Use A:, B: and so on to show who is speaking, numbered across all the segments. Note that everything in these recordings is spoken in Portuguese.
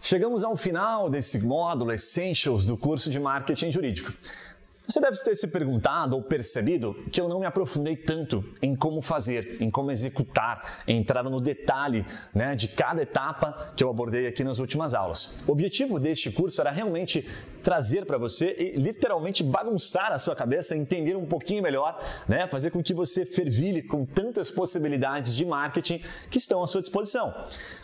A: Chegamos ao final desse módulo Essentials do curso de Marketing Jurídico. Você deve ter se perguntado ou percebido que eu não me aprofundei tanto em como fazer, em como executar, entrar no detalhe, de cada etapa que eu abordei aqui nas últimas aulas. O objetivo deste curso era realmente trazer para você e literalmente bagunçar a sua cabeça, entender um pouquinho melhor, fazer com que você fervilhe com tantas possibilidades de marketing que estão à sua disposição.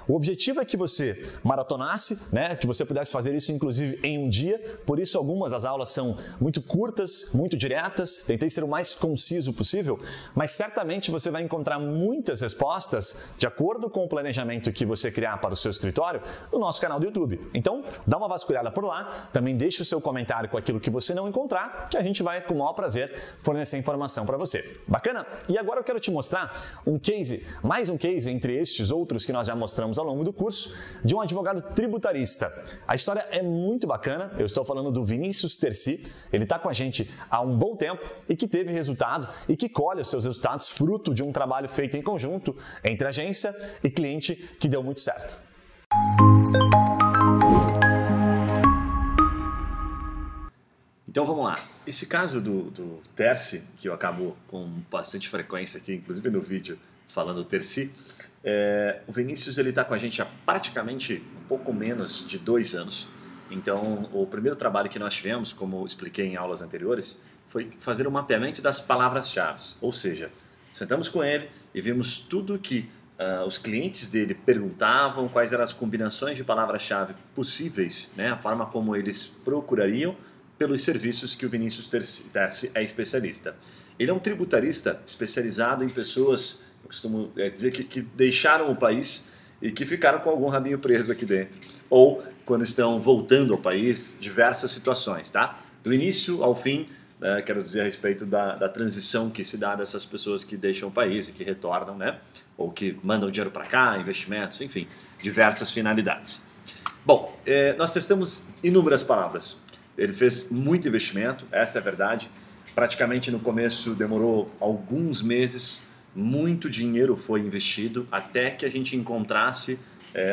A: O objetivo é que você maratonasse, que você pudesse fazer isso inclusive em um dia, por isso algumas das aulas são muito curtas, muito diretas, tentei ser o mais conciso possível, mas certamente você vai encontrar muitas respostas de acordo com o planejamento que você criar para o seu escritório no nosso canal do YouTube. Então, dá uma vasculhada por lá, também deixe o seu comentário com aquilo que você não encontrar, que a gente vai com o maior prazer fornecer informação para você. Bacana? E agora eu quero te mostrar um case, mais um case entre estes outros que nós já mostramos ao longo do curso, de um advogado tributarista. A história é muito bacana, eu estou falando do Vinícius Terci, ele está com a gente há um bom tempo e que teve resultado e que colhe os seus resultados fruto de um trabalho feito em conjunto entre agência e cliente que deu muito certo.
B: Então vamos lá, esse caso do Terci, que eu acabo com bastante frequência aqui, inclusive no vídeo falando Terci, o Vinícius está com a gente há praticamente um pouco menos de 2 anos. Então o primeiro trabalho que nós tivemos, como expliquei em aulas anteriores, foi fazer um mapeamento das palavras-chave, ou seja, sentamos com ele e vimos tudo que os clientes dele perguntavam, quais eram as combinações de palavra-chave possíveis, a forma como eles procurariam pelos serviços que o Vinícius Terci é especialista. Ele é um tributarista especializado em pessoas, eu costumo dizer que deixaram o país e que ficaram com algum rabinho preso aqui dentro, ou quando estão voltando ao país, diversas situações, tá? Do início ao fim, quero dizer a respeito da transição que se dá dessas pessoas que deixam o país e que retornam, ou que mandam dinheiro para cá, investimentos, enfim, diversas finalidades. Bom, nós testamos inúmeras palavras. Ele fez muito investimento, essa é a verdade. Praticamente no começo demorou alguns meses, muito dinheiro foi investido até que a gente encontrasse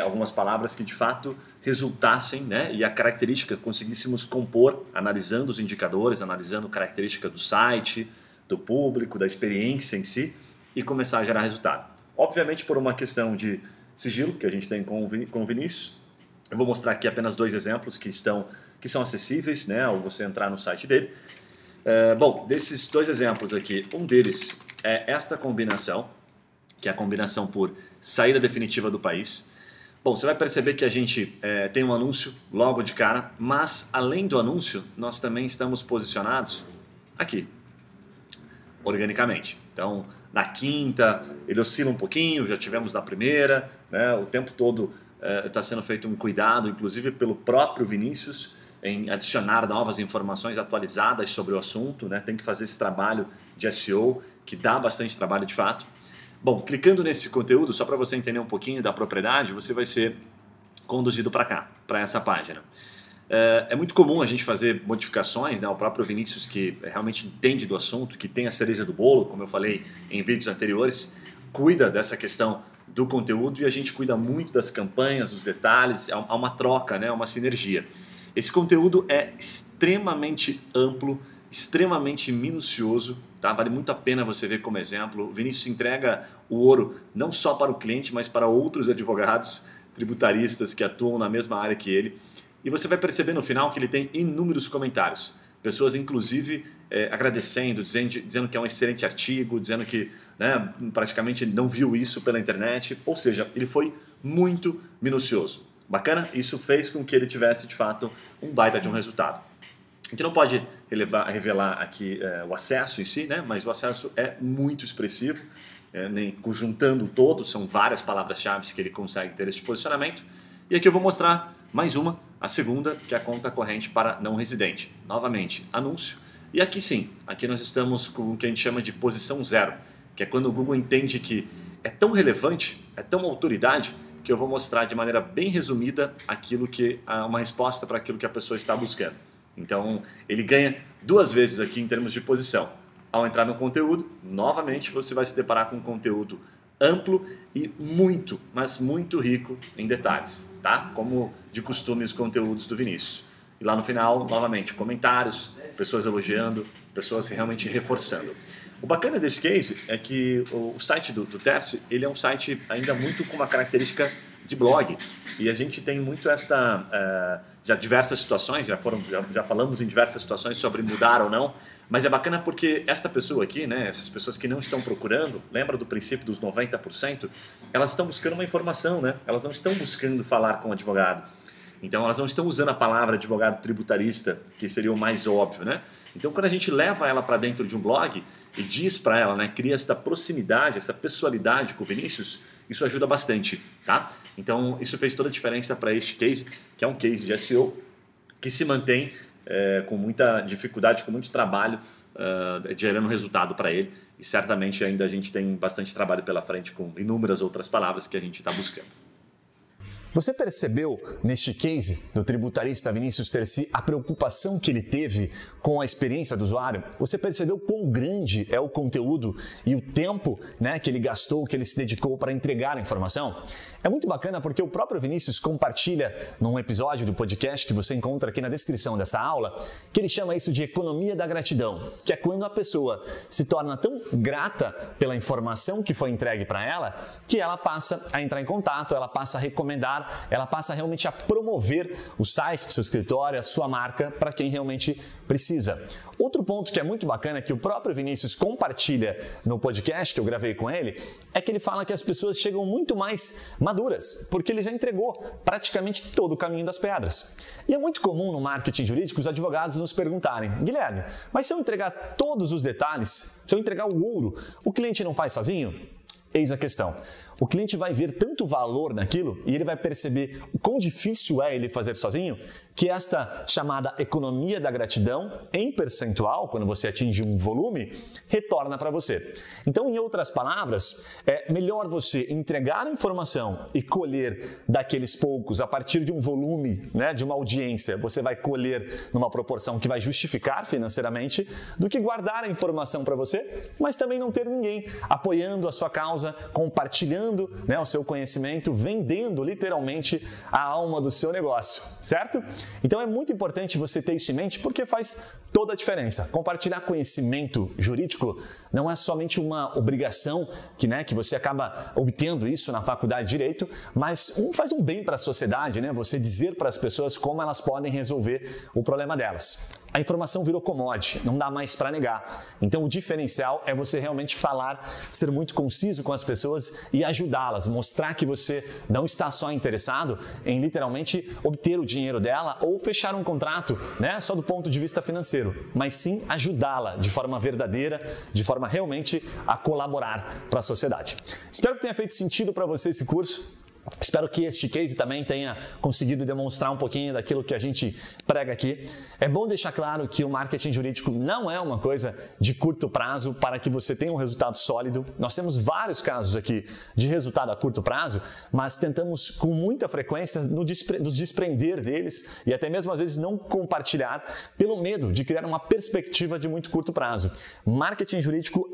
B: algumas palavras que de fato resultassem, e a característica conseguíssemos compor, analisando os indicadores, analisando a característica do site, do público, da experiência em si e começar a gerar resultado. Obviamente por uma questão de sigilo que a gente tem com o Vinícius, eu vou mostrar aqui apenas 2 exemplos que são acessíveis, ao você entrar no site dele. Bom, desses 2 exemplos aqui, um deles é esta combinação, que é a combinação por saída definitiva do país. Bom, você vai perceber que a gente tem um anúncio logo de cara, mas além do anúncio, nós também estamos posicionados aqui, organicamente. Então, na quinta, ele oscila um pouquinho, já tivemos na primeira, o tempo todo está sendo feito um cuidado, inclusive pelo próprio Vinícius, em adicionar novas informações atualizadas sobre o assunto, tem que fazer esse trabalho de SEO, que dá bastante trabalho de fato. Bom, clicando nesse conteúdo, só para você entender um pouquinho da propriedade, você vai ser conduzido para cá, para essa página. É muito comum a gente fazer modificações, o próprio Vinícius, que realmente entende do assunto, que tem a cereja do bolo, como eu falei em vídeos anteriores, cuida dessa questão do conteúdo e a gente cuida muito das campanhas, dos detalhes, há uma troca, uma sinergia. Esse conteúdo é extremamente amplo, extremamente minucioso, tá? Vale muito a pena você ver como exemplo. O Vinícius entrega o ouro não só para o cliente, mas para outros advogados tributaristas que atuam na mesma área que ele. E você vai perceber no final que ele tem inúmeros comentários. Pessoas, inclusive, agradecendo, dizendo que é um excelente artigo, dizendo que praticamente não viu isso pela internet. Ou seja, ele foi muito minucioso. Bacana? Isso fez com que ele tivesse, de fato, um baita de um resultado. A gente não pode revelar aqui o acesso em si, mas o acesso é muito expressivo, juntando todos, são várias palavras-chave que ele consegue ter esse posicionamento. E aqui eu vou mostrar mais uma, a segunda, que é a conta corrente para não residente. Novamente, anúncio. E aqui sim, aqui nós estamos com o que a gente chama de posição 0, que é quando o Google entende que é tão relevante, é tão autoridade, que eu vou mostrar de maneira bem resumida uma resposta para aquilo que a pessoa está buscando. Então, ele ganha 2 vezes aqui em termos de posição. Ao entrar no conteúdo, novamente você vai se deparar com um conteúdo amplo e muito, mas muito rico em detalhes, tá? Como de costume os conteúdos do Vinícius. E lá no final, novamente, comentários, pessoas elogiando, pessoas realmente reforçando. O bacana desse case é que o site do Terce, ele é um site ainda muito com uma característica de blog. E a gente tem muito já diversas situações, já falamos em diversas situações sobre mudar ou não, mas é bacana porque esta pessoa aqui, né, essas pessoas que não estão procurando, lembra do princípio dos 90%? Elas estão buscando uma informação, né? Elas não estão buscando falar com o advogado. Então elas não estão usando a palavra advogado tributarista, que seria o mais óbvio, né? Então quando a gente leva ela para dentro de um blog e diz para ela, né, cria essa proximidade, essa pessoalidade com o Vinícius, isso ajuda bastante, tá? Então isso fez toda a diferença para este case, que é um case de SEO que se mantém com muita dificuldade, com muito trabalho, gerando resultado para ele. E certamente ainda a gente tem bastante trabalho pela frente com inúmeras outras palavras que a gente está buscando.
A: Você percebeu neste case do tributarista Vinícius Terci a preocupação que ele teve com a experiência do usuário? Você percebeu quão grande é o conteúdo e o tempo, né, que ele gastou, que ele se dedicou para entregar a informação? É muito bacana porque o próprio Vinícius compartilha num episódio do podcast que você encontra aqui na descrição dessa aula, que ele chama isso de economia da gratidão, que é quando a pessoa se torna tão grata pela informação que foi entregue para ela, que ela passa a entrar em contato, ela passa a recomendar, ela passa realmente a promover o site do seu escritório, a sua marca, para quem realmente precisa. Outro ponto que é muito bacana, que o próprio Vinícius compartilha no podcast que eu gravei com ele, é que ele fala que as pessoas chegam muito mais maduras, porque ele já entregou praticamente todo o caminho das pedras. E é muito comum no marketing jurídico os advogados nos perguntarem: Guilherme, mas se eu entregar todos os detalhes, se eu entregar o ouro, o cliente não faz sozinho? Eis a questão. O cliente vai ver tanto valor naquilo e ele vai perceber o quão difícil é ele fazer sozinho, que esta chamada economia da gratidão, em percentual, quando você atinge um volume, retorna para você. Então, em outras palavras, é melhor você entregar a informação e colher daqueles poucos a partir de um volume, né, de uma audiência, você vai colher numa proporção que vai justificar financeiramente, do que guardar a informação para você, mas também não ter ninguém apoiando a sua causa, compartilhando, né, o seu conhecimento, vendendo literalmente a alma do seu negócio, certo? Então é muito importante você ter isso em mente porque faz toda a diferença. Compartilhar conhecimento jurídico não é somente uma obrigação que você acaba obtendo isso na faculdade de Direito, mas faz um bem para a sociedade, né? Você dizer para as pessoas como elas podem resolver o problema delas. A informação virou commodity, não dá mais para negar. Então o diferencial é você realmente falar, ser muito conciso com as pessoas e ajudá-las, mostrar que você não está só interessado em literalmente obter o dinheiro dela ou fechar um contrato, né, só do ponto de vista financeiro, mas sim ajudá-la de forma verdadeira, de forma realmente a colaborar para a sociedade. Espero que tenha feito sentido para você esse curso. Espero que este case também tenha conseguido demonstrar um pouquinho daquilo que a gente prega aqui. É bom deixar claro que o marketing jurídico não é uma coisa de curto prazo para que você tenha um resultado sólido. Nós temos vários casos aqui de resultado a curto prazo, mas tentamos com muita frequência nos desprender deles e até mesmo às vezes não compartilhar pelo medo de criar uma perspectiva de muito curto prazo. Marketing jurídico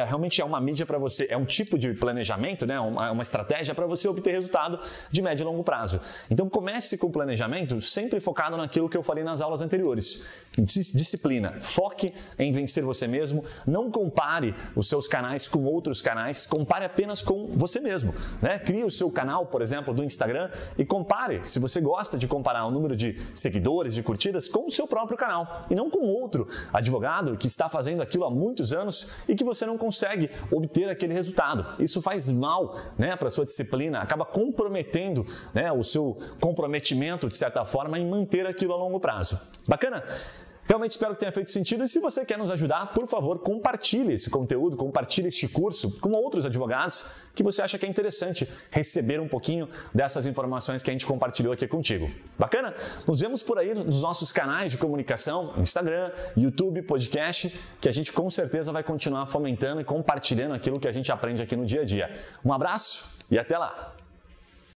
A: realmente é uma mídia para você, é um tipo de planejamento, né? Uma estratégia para você obter resultado de médio e longo prazo. Então comece com o planejamento sempre focado naquilo que eu falei nas aulas anteriores. Disciplina, foque em vencer você mesmo, não compare os seus canais com outros canais, compare apenas com você mesmo, né? Crie o seu canal, por exemplo, do Instagram e compare, se você gosta de comparar o número de seguidores, de curtidas, com o seu próprio canal e não com outro advogado que está fazendo aquilo há muitos anos e que você não consegue obter aquele resultado. Isso faz mal, né, para a sua disciplina, acaba comprometendo, né, o seu comprometimento, de certa forma, em manter aquilo a longo prazo. Bacana? Realmente espero que tenha feito sentido e se você quer nos ajudar, por favor, compartilhe esse conteúdo, compartilhe este curso com outros advogados que você acha que é interessante receber um pouquinho dessas informações que a gente compartilhou aqui contigo. Bacana? Nos vemos por aí nos nossos canais de comunicação, Instagram, YouTube, podcast, que a gente com certeza vai continuar fomentando e compartilhando aquilo que a gente aprende aqui no dia a dia. Um abraço e até lá!